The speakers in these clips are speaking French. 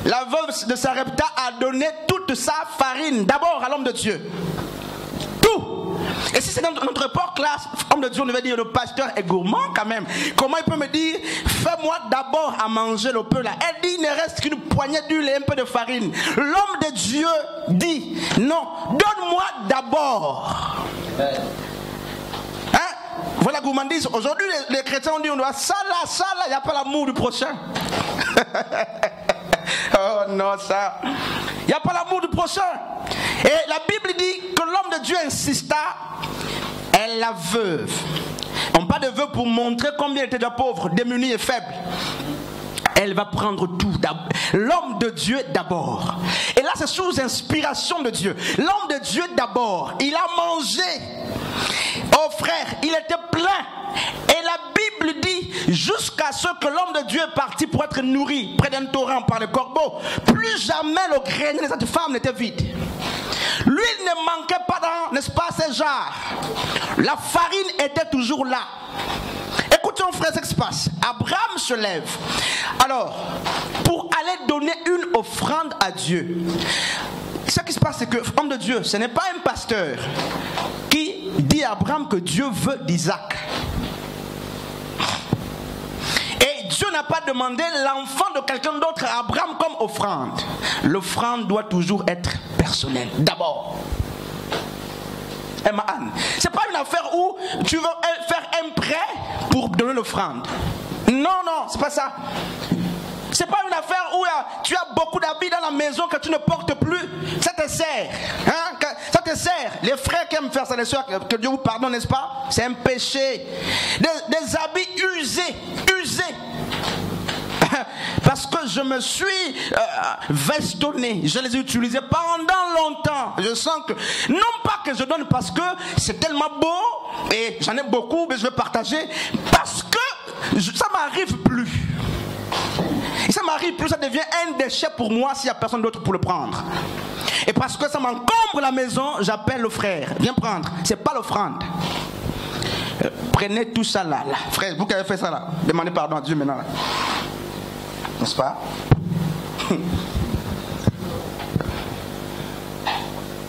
la veuve de Sarepta a donné toute sa farine d'abord à l'homme de Dieu. Tout. Et si c'est dans notre époque là, l'homme de Dieu, on devait dire le pasteur est gourmand quand même. Comment il peut me dire, fais-moi d'abord à manger le peu là. Elle dit, il ne reste qu'une poignée d'huile et un peu de farine. L'homme de Dieu dit, non, donne-moi d'abord. Voilà la gourmandise. Aujourd'hui, les chrétiens ont dit, on doit ça là, il n'y a pas l'amour du prochain. Oh non, ça. Il n'y a pas l'amour du prochain. Et la Bible dit que l'homme de Dieu insista, elle la veuve. On parle de veuve pour montrer combien elle était déjà pauvre, démunie et faible. Elle va prendre tout. L'homme de Dieu d'abord. Et là, c'est sous inspiration de Dieu. L'homme de Dieu d'abord, il a mangé. Oh frère, il était plein. Et la Bible dit, jusqu'à ce que l'homme de Dieu est parti pour être nourri près d'un torrent par les corbeaux, plus jamais le grenier de cette femme n'était vide. L'huile ne manquait pas dans, n'est-ce pas, ses jarres. La farine était toujours là. Écoutons frère, ce qui se passe. Abraham se lève. Alors, pour aller donner une offrande à Dieu. Ce qui se passe, c'est que l'homme de Dieu, ce n'est pas un pasteur qui dit à Abraham que Dieu veut d'Isaac. Et Dieu n'a pas demandé l'enfant de quelqu'un d'autre à Abraham comme offrande. L'offrande doit toujours être personnelle. D'abord. C'est pas une affaire où tu veux faire un prêt pour donner l'offrande. Non, non, c'est pas ça. C'est pas une affaire où tu as beaucoup d'habits dans la maison que tu ne portes plus. Ça te sert. Hein? Ça te sert. Les frères qui aiment faire ça, les soeurs, que Dieu vous pardonne, n'est-ce pas? C'est un péché. Des habits usés. Parce que je me suis vestonné. Je les ai utilisés pendant longtemps. Je sens que, non pas que je donne parce que c'est tellement beau et j'en ai beaucoup, mais je vais partager. Parce que ça m'arrive plus. Et ça m'arrive plus, ça devient un déchet pour moi s'il n'y a personne d'autre pour le prendre. Et parce que ça m'encombre la maison, j'appelle le frère. Viens prendre. C'est pas l'offrande. Prenez tout ça là. Frère, vous qui avez fait ça là, demandez pardon à Dieu maintenant là. N'est-ce pas?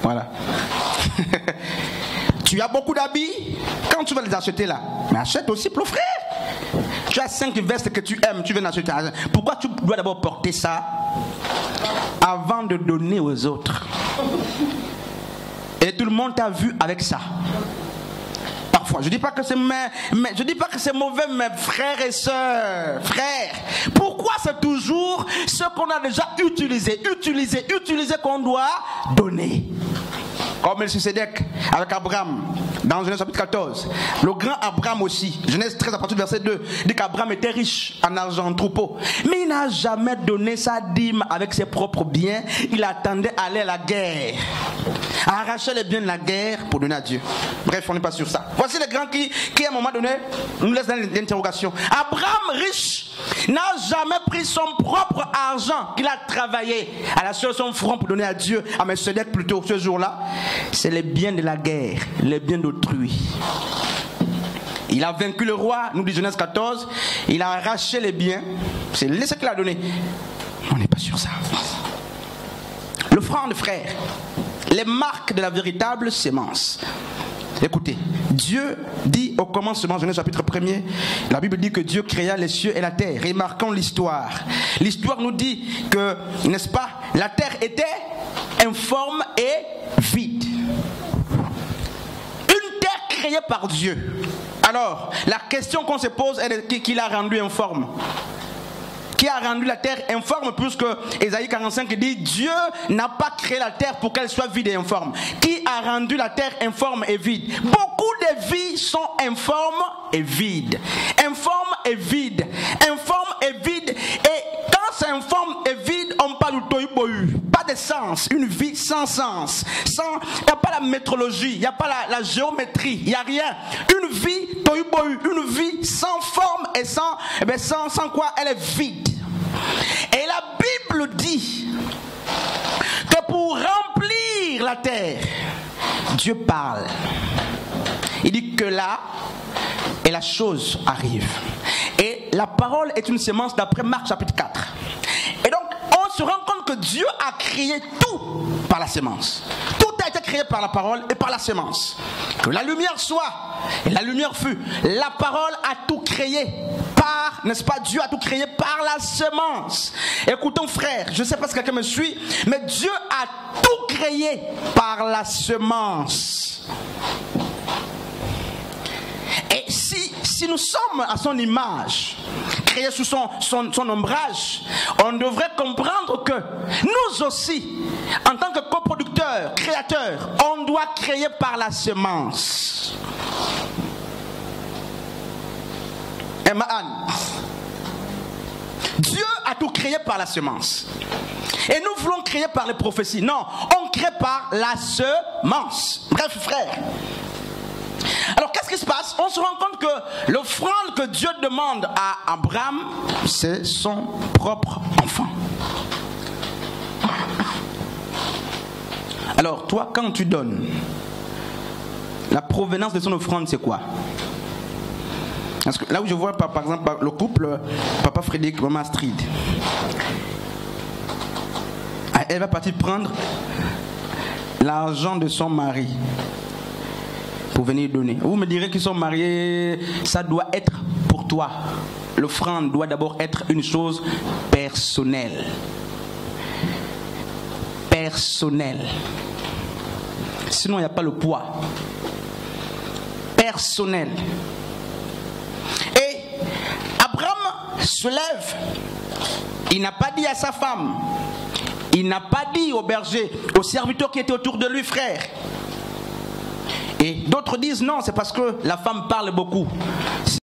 Voilà. Tu as beaucoup d'habits. Quand tu vas les acheter là, mais achète aussi pour le frère. Tu as 5 vestes que tu aimes, tu viens d'acheter. Pourquoi tu dois d'abord porter ça avant de donner aux autres? Et tout le monde t'a vu avec ça. Parfois, je dis pas que c'est je dis pas que c'est mauvais, mes frères et sœurs, frères. Pourquoi c'est toujours ce qu'on a déjà utilisé qu'on doit donner? Comme Melchisédek avec Abraham, dans Genèse chapitre 14. Le grand Abraham aussi, Genèse 13 à partir du verset 2, dit qu'Abraham était riche en argent, en troupeau. Mais il n'a jamais donné sa dîme avec ses propres biens. Il attendait aller à la guerre, à arracher les biens de la guerre pour donner à Dieu. Bref, on n'est pas sur ça. Voici les grands qui à un moment donné, nous laissent dans l'interrogation. Abraham, riche, n'a jamais pris son propre argent qu'il a travaillé à la sueur de son front pour donner à Dieu. À Melchisédek plutôt, ce jour-là. C'est les biens de la guerre, les biens d'autrui. Il a vaincu le roi, nous dit Genèse 14. Il a arraché les biens. C'est ce qu'il a donné. On n'est pas sur ça. L'offrande, frère, les marques de la véritable sémence. Écoutez, Dieu dit au commencement, Genèse chapitre 1er, la Bible dit que Dieu créa les cieux et la terre. Remarquons l'histoire. L'histoire nous dit que, n'est-ce pas, la terre était informe et vide. Une terre créée par Dieu. Alors, la question qu'on se pose est qui l'a rendue informe? Qui a rendu la terre informe, puisque Ésaïe 45 dit Dieu n'a pas créé la terre pour qu'elle soit vide et informe. Qui a rendu la terre informe et vide? Beaucoup de vies sont informes et vides. Informes et vides. Informes et vides. Et quand c'est informe et vide, on parle du tohu-bohu. Pas de sens. Une vie sans sens. Il n'y a pas la métrologie. Il n'y a pas la géométrie. Il n'y a rien. Une vie tohu-bohu. Une vie sans forme et sans quoi elle est vide. Et la Bible dit que pour remplir la terre, Dieu parle. Il dit que là, et la chose arrive. Et la parole est une sémence d'après Marc chapitre 4. Et donc, on on se rend compte que Dieu a créé tout par la sémence. Tout a été créé par la parole et par la sémence. Que la lumière soit, et la lumière fut. La parole a tout créé par, n'est-ce pas, Dieu a tout créé par la semence. Écoutons frère, je ne sais pas si quelqu'un me suit, mais Dieu a tout créé par la semence. Et si nous sommes à son image, créés sous son ombrage, on devrait comprendre que nous aussi, en tant que coproducteurs, créateurs, on doit créer par la semence. Emma Anne, Dieu a tout créé par la semence. Et nous voulons créer par les prophéties. Non, on crée par la semence. Bref, frère. Alors, qu'est-ce qui se passe? On se rend compte que l'offrande que Dieu demande à Abraham, c'est son propre enfant. Alors, toi, quand tu donnes, la provenance de son offrande, c'est quoi? Parce que là où je vois, par exemple, le couple, papa Frédéric, maman Astrid, elle va partir prendre l'argent de son mari pour venir donner. Vous me direz qu'ils sont mariés, ça doit être pour toi. L'offrande doit d'abord être une chose personnelle. Personnelle. Sinon, il n'y a pas le poids. Personnel. Et Abraham se lève. Il n'a pas dit à sa femme. Il n'a pas dit au berger, aux serviteurs qui étaient autour de lui, frère. Et d'autres disent non, c'est parce que la femme parle beaucoup.